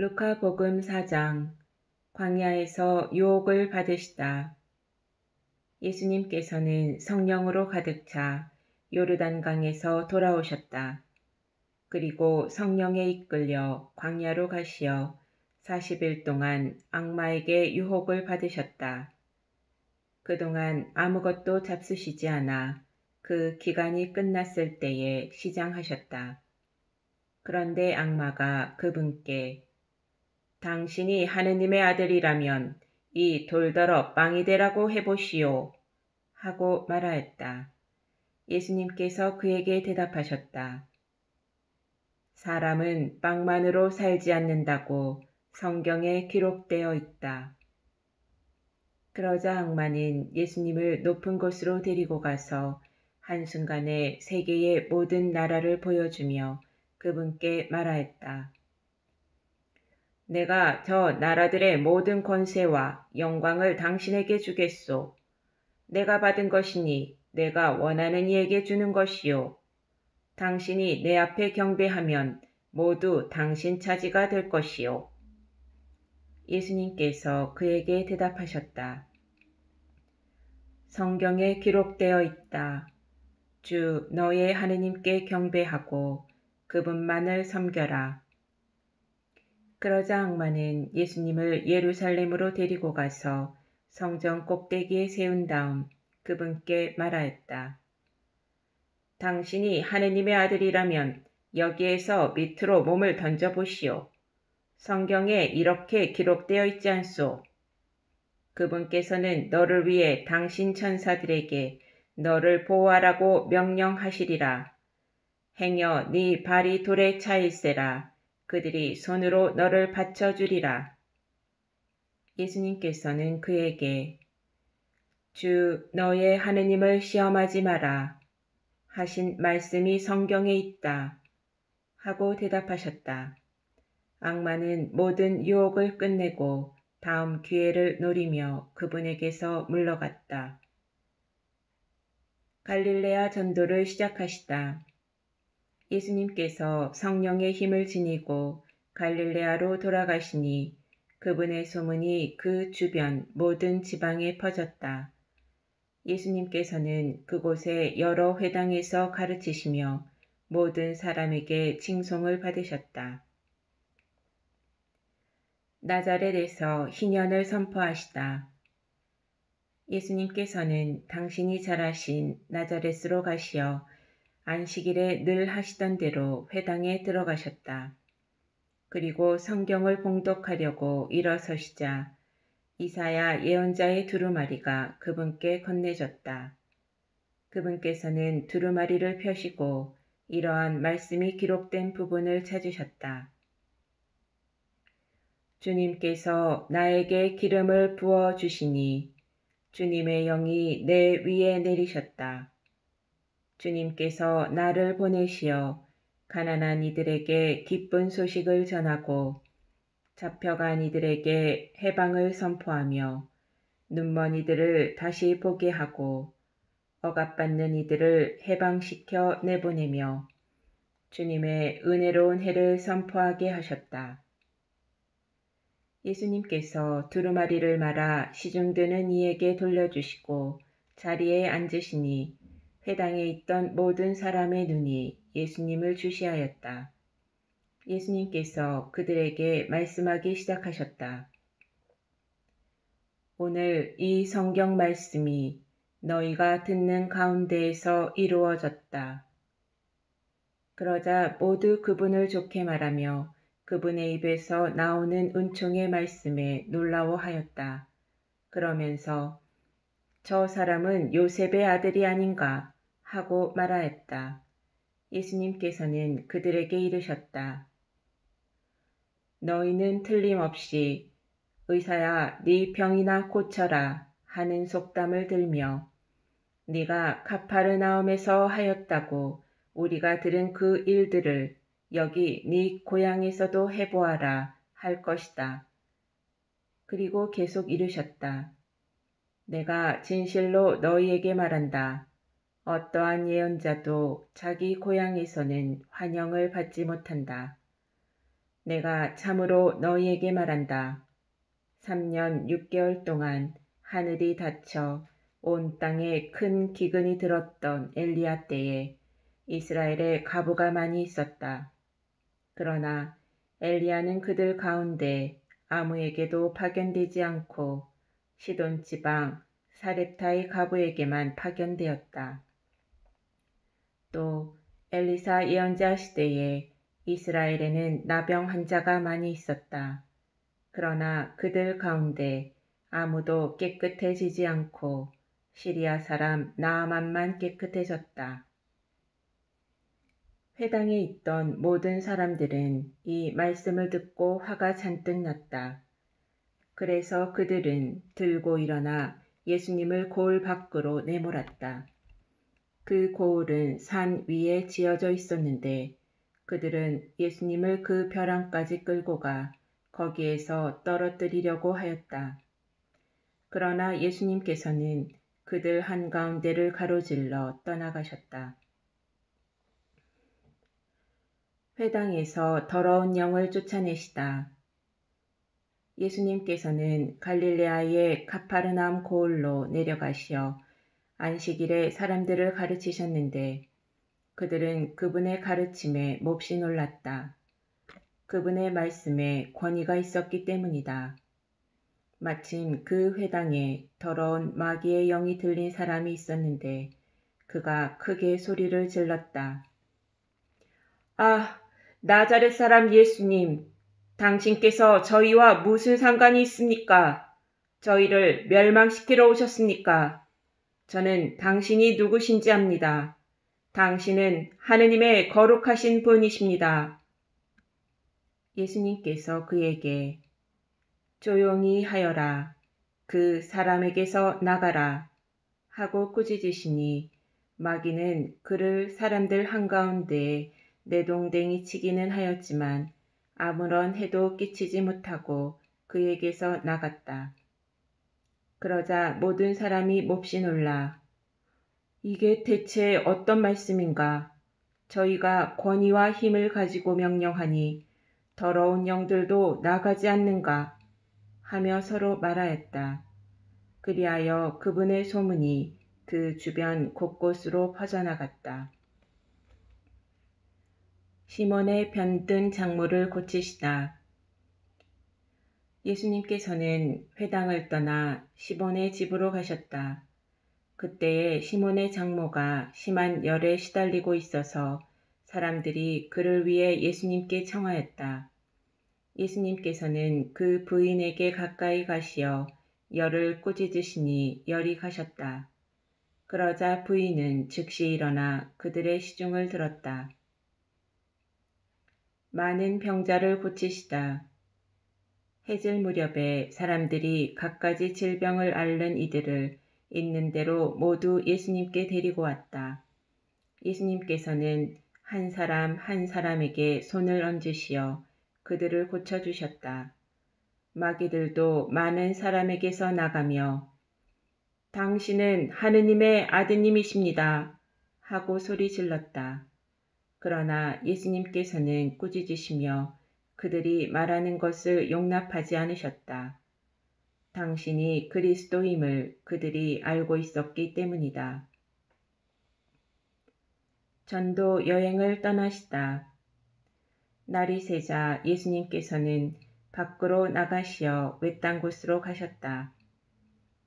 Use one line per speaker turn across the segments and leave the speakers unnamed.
루카복음 4장 광야에서 유혹을 받으시다. 예수님께서는 성령으로 가득 차 요르단강에서 돌아오셨다. 그리고 성령에 이끌려 광야로 가시어 40일 동안 악마에게 유혹을 받으셨다. 그동안 아무것도 잡수시지 않아 그 기간이 끝났을 때에 시장하셨다. 그런데 악마가 그분께 당신이 하느님의 아들이라면 이 돌더러 빵이 되라고 해보시오. 하고 말하였다. 예수님께서 그에게 대답하셨다. 사람은 빵만으로 살지 않는다고 성경에 기록되어 있다. 그러자 악마는 예수님을 높은 곳으로 데리고 가서 한순간에 세계의 모든 나라를 보여주며 그분께 말하였다. 내가 저 나라들의 모든 권세와 영광을 당신에게 주겠소. 내가 받은 것이니 내가 원하는 이에게 주는 것이요. 당신이 내 앞에 경배하면 모두 당신 차지가 될 것이요. 예수님께서 그에게 대답하셨다. 성경에 기록되어 있다. 주 너의 하느님께 경배하고 그분만을 섬겨라. 그러자 악마는 예수님을 예루살렘으로 데리고 가서 성전 꼭대기에 세운 다음 그분께 말하였다. 당신이 하느님의 아들이라면 여기에서 밑으로 몸을 던져보시오. 성경에 이렇게 기록되어 있지 않소. 그분께서는 너를 위해 당신 천사들에게 너를 보호하라고 명령하시리라. 행여 네 발이 돌에 차일세라. 그들이 손으로 너를 받쳐주리라. 예수님께서는 그에게 주 너의 하느님을 시험하지 마라 하신 말씀이 성경에 있다 하고 대답하셨다. 악마는 모든 유혹을 끝내고 다음 기회를 노리며 그분에게서 물러갔다. 갈릴레아 전도를 시작하시다. 예수님께서 성령의 힘을 지니고 갈릴레아로 돌아가시니 그분의 소문이 그 주변 모든 지방에 퍼졌다. 예수님께서는 그곳의 여러 회당에서 가르치시며 모든 사람에게 칭송을 받으셨다. 나자렛에서 희년을 선포하시다. 예수님께서는 당신이 잘하신 나자렛으로 가시어 안식일에 늘 하시던 대로 회당에 들어가셨다. 그리고 성경을 봉독하려고 일어서시자 이사야 예언자의 두루마리가 그분께 건네졌다. 그분께서는 두루마리를 펴시고 이러한 말씀이 기록된 부분을 찾으셨다. 주님께서 나에게 기름을 부어 주시니 주님의 영이 내 위에 내리셨다. 주님께서 나를 보내시어 가난한 이들에게 기쁜 소식을 전하고 잡혀간 이들에게 해방을 선포하며 눈먼 이들을 다시 보게 하고 억압받는 이들을 해방시켜 내보내며 주님의 은혜로운 해를 선포하게 하셨다. 예수님께서 두루마리를 말아 시중드는 이에게 돌려주시고 자리에 앉으시니 회당에 있던 모든 사람의 눈이 예수님을 주시하였다. 예수님께서 그들에게 말씀하기 시작하셨다. 오늘 이 성경 말씀이 너희가 듣는 가운데에서 이루어졌다. 그러자 모두 그분을 좋게 말하며 그분의 입에서 나오는 은총의 말씀에 놀라워하였다. 그러면서 저 사람은 요셉의 아들이 아닌가 하고 말하였다. 예수님께서는 그들에게 이르셨다. 너희는 틀림없이 의사야 네 병이나 고쳐라 하는 속담을 들며 네가 가파르나움에서 하였다고 우리가 들은 그 일들을 여기 네 고향에서도 해보아라 할 것이다. 그리고 계속 이르셨다. 내가 진실로 너희에게 말한다. 어떠한 예언자도 자기 고향에서는 환영을 받지 못한다. 내가 참으로 너희에게 말한다. 3년 6개월 동안 하늘이 닫혀 온 땅에 큰 기근이 들었던 엘리야 때에 이스라엘에 과부가 많이 있었다. 그러나 엘리야는 그들 가운데 아무에게도 파견되지 않고 시돈 지방 사렙타의 과부에게만 파견되었다. 또 엘리사 예언자 시대에 이스라엘에는 나병 환자가 많이 있었다. 그러나 그들 가운데 아무도 깨끗해지지 않고 시리아 사람 나아만만 깨끗해졌다. 회당에 있던 모든 사람들은 이 말씀을 듣고 화가 잔뜩 났다. 그래서 그들은 들고 일어나 예수님을 고을 밖으로 내몰았다. 그 고을은 산 위에 지어져 있었는데 그들은 예수님을 그 벼랑까지 끌고 가 거기에서 떨어뜨리려고 하였다. 그러나 예수님께서는 그들 한가운데를 가로질러 떠나가셨다. 회당에서 더러운 영을 쫓아내시다. 예수님께서는 갈릴레아의 가파르나움 고을로 내려가시어 안식일에 사람들을 가르치셨는데 그들은 그분의 가르침에 몹시 놀랐다. 그분의 말씀에 권위가 있었기 때문이다. 마침 그 회당에 더러운 마귀의 영이 들린 사람이 있었는데 그가 크게 소리를 질렀다. 아, 나자렛 사람 예수님, 당신께서 저희와 무슨 상관이 있습니까? 저희를 멸망시키러 오셨습니까? 저는 당신이 누구신지 압니다. 당신은 하느님의 거룩하신 분이십니다. 예수님께서 그에게 조용히 하여라. 그 사람에게서 나가라. 하고 꾸짖으시니 마귀는 그를 사람들 한가운데에 내동댕이 치기는 하였지만 아무런 해도 끼치지 못하고 그에게서 나갔다. 그러자 모든 사람이 몹시 놀라 이게 대체 어떤 말씀인가? 저희가 권위와 힘을 가지고 명령하니 더러운 영들도 나가지 않는가? 하며 서로 말하였다. 그리하여 그분의 소문이 그 주변 곳곳으로 퍼져나갔다. 시몬의 변든 작물을 고치시다. 예수님께서는 회당을 떠나 시몬의 집으로 가셨다. 그때에 시몬의 장모가 심한 열에 시달리고 있어서 사람들이 그를 위해 예수님께 청하였다. 예수님께서는 그 부인에게 가까이 가시어 열을 꾸짖으시니 열이 가셨다. 그러자 부인은 즉시 일어나 그들의 시중을 들었다. 많은 병자를 고치시다. 해질 무렵에 사람들이 갖가지 질병을 앓는 이들을 있는 대로 모두 예수님께 데리고 왔다. 예수님께서는 한 사람 한 사람에게 손을 얹으시어 그들을 고쳐주셨다. 마귀들도 많은 사람에게서 나가며 당신은 하느님의 아드님이십니다. 하고 소리 질렀다. 그러나 예수님께서는 꾸짖으시며 그들이 말하는 것을 용납하지 않으셨다. 당신이 그리스도임을 그들이 알고 있었기 때문이다. 전도 여행을 떠나시다. 날이 새자 예수님께서는 밖으로 나가시어 외딴 곳으로 가셨다.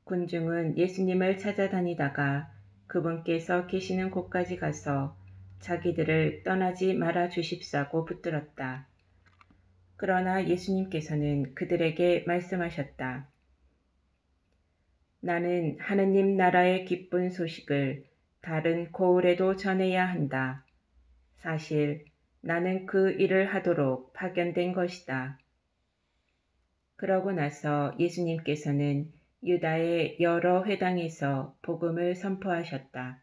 군중은 예수님을 찾아다니다가 그분께서 계시는 곳까지 가서 자기들을 떠나지 말아 주십사고 붙들었다. 그러나 예수님께서는 그들에게 말씀하셨다. 나는 하느님 나라의 기쁜 소식을 다른 고을에도 전해야 한다. 사실 나는 그 일을 하도록 파견된 것이다. 그러고 나서 예수님께서는 유다의 여러 회당에서 복음을 선포하셨다.